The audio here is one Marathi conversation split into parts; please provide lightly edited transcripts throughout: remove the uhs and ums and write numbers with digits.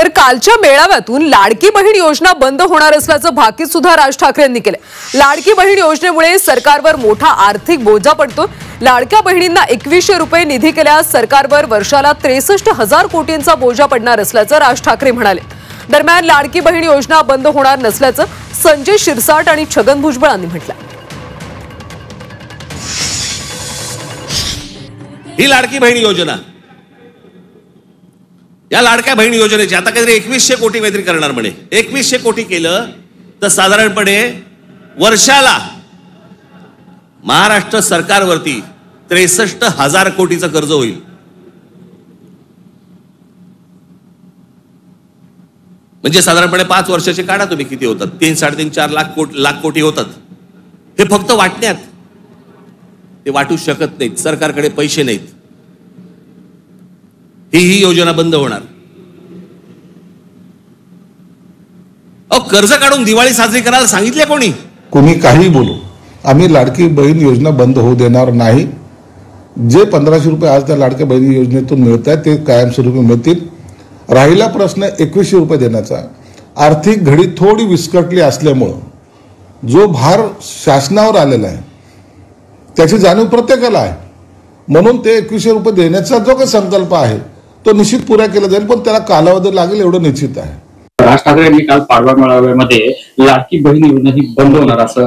तर कालच्या मेळाव्यातून लाडकी बहीण योजना बंद होणार असल्याचं भाकीत सुद्धा राज ठाकरेंनी केलं। लाडकी बहीण योजनेमुळे सरकारवर मोठा आर्थिक बोजा पडतो। लाडक्या बहिणींना 2100 रुपये निधी केल्यास सरकारवर वर्षाला 63,000 कोटींचा बोजा पडणार असल्याचं राज ठाकरे म्हणाले। दरम्यान लाडकी बहीण योजना बंद होणार नसल्याचं संजय शिरसाट आणि छगन भुजबळांनी म्हटलं। ही लाडकी बहीण योजना, या लाडक्या बहीण योजनेची आता काहीतरी 2100 कोटी काहीतरी करणार म्हणे। 2100 कोटी केलं तर साधारणपणे वर्षाला महाराष्ट्र सरकारवरती 63,000 कोटीचं कर्ज होईल। म्हणजे साधारणपणे 5 वर्षाचे काढा तुम्ही किती होतात, 3-3.5-4 लाख कोटी होतात। हे फक्त वाटण्यात, ते वाटू शकत नाहीत, सरकारकडे पैसे नाहीत। ही योजना बंद होणार। कर्ज काढून दिवाळी साजरी करायला सांगितले कोणी? कोणी काही बोलू, आम्ही लाडकी बहीण योजना बंद होऊ देणार नाही। जे 1500 रुपये आज त्या लाडक्या बहीण योजनेतून मिळत आहेत ते कायमस्वरूपी मिळतील। राहिला प्रश्न 2100 रुपये देण्याचा, आर्थिक घडी थोडी विस्कटली असल्यामुळे जो भार शासनावर आलेला आहे त्याची जाणीव प्रत्येकाला आहे, म्हणून ते 2100 रुपये देण्याचा जो काही संकल्प आहे तो निश्चित पुरा केला जाईल, पण त्याला कालावधी लागेल एवढं निश्चित आहे। राज ठाकरे यांनी काल पाडवा मेळाव्यामध्ये लाडकी बहीण योजना ही बंद होणार असं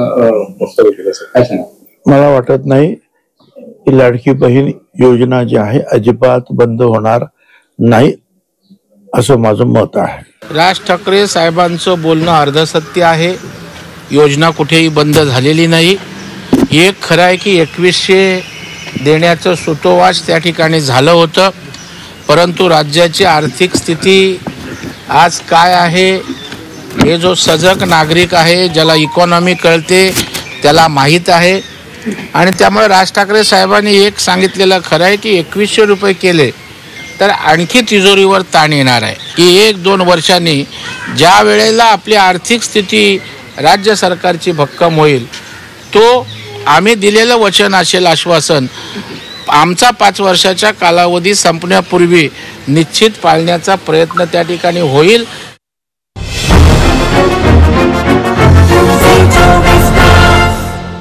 वक्तव्य केलं। काय सांगा? मला वाटत नाही की लाडकी बहीण योजना जी आहे अजिबात बंद होणार नाही असं माझं मत आहे। राज ठाकरे साहेबांचं बोलणं अर्धसत्य आहे। योजना कुठेही बंद झालेली नाही। एक खरं आहे की 2100 देण्याचं सूतोवाच त्या ठिकाणी झालं होतं, परंतु राज्याची आर्थिक स्थिती आज काय आहे हे जो सजग नागरिक आहे, ज्याला इकॉनॉमी कळते, त्याला माहीत आहे। आणि त्यामुळे राज ठाकरे साहेबांनी एक सांगितलेलं खरं आहे की 2100 रुपये केले तर आणखी तिजोरीवर ताण येणार आहे की 1-2 वर्षांनी ज्या वेळेला आपली आर्थिक स्थिती राज्य सरकारची भक्कम होईल, तो आम्ही दिलेलं वचन असेल, आश्वासन आमचा 5 वर्षाचा कालावधी संपण्यापूर्वी निश्चित पाळण्याचा प्रयत्न त्या ठिकाणी होईल।